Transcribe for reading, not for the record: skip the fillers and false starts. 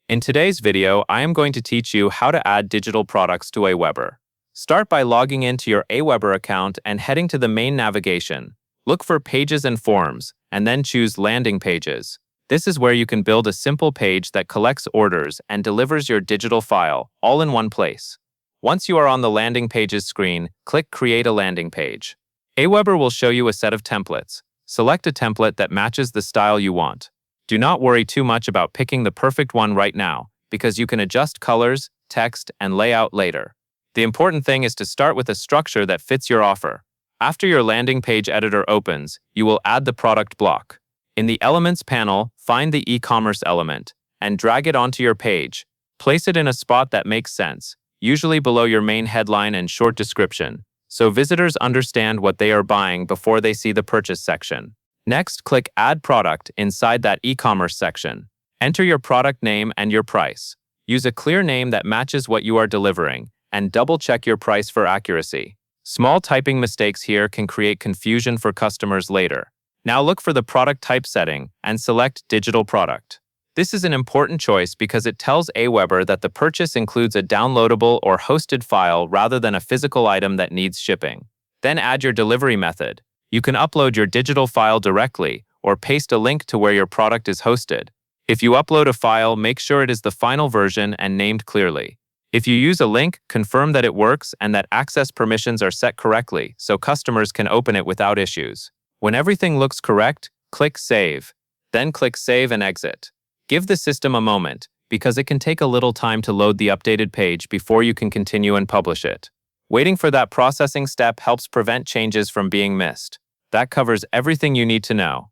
In today's video, I am going to teach you how to add digital products to Aweber. Start by logging into your Aweber account and heading to the main navigation. Look for Pages and Forms, and then choose Landing Pages. This is where you can build a simple page that collects orders and delivers your digital file, all in one place. Once you are on the Landing Pages screen, click Create a Landing Page. Aweber will show you a set of templates. Select a template that matches the style you want. Do not worry too much about picking the perfect one right now, because you can adjust colors, text, and layout later. The important thing is to start with a structure that fits your offer. After your landing page editor opens, you will add the product block. In the Elements panel, find the e-commerce element and drag it onto your page. Place it in a spot that makes sense, usually below your main headline and short description, so visitors understand what they are buying before they see the purchase section. Next, click Add Product inside that e-commerce section. Enter your product name and your price. Use a clear name that matches what you are delivering, and double-check your price for accuracy. Small typing mistakes here can create confusion for customers later. Now look for the product type setting and select Digital Product. This is an important choice because it tells Aweber that the purchase includes a downloadable or hosted file rather than a physical item that needs shipping. Then add your delivery method. You can upload your digital file directly or paste a link to where your product is hosted. If you upload a file, make sure it is the final version and named clearly. If you use a link, confirm that it works and that access permissions are set correctly so customers can open it without issues. When everything looks correct, click Save. Then click Save and Exit. Give the system a moment, because it can take a little time to load the updated page before you can continue and publish it. Waiting for that processing step helps prevent changes from being missed. That covers everything you need to know.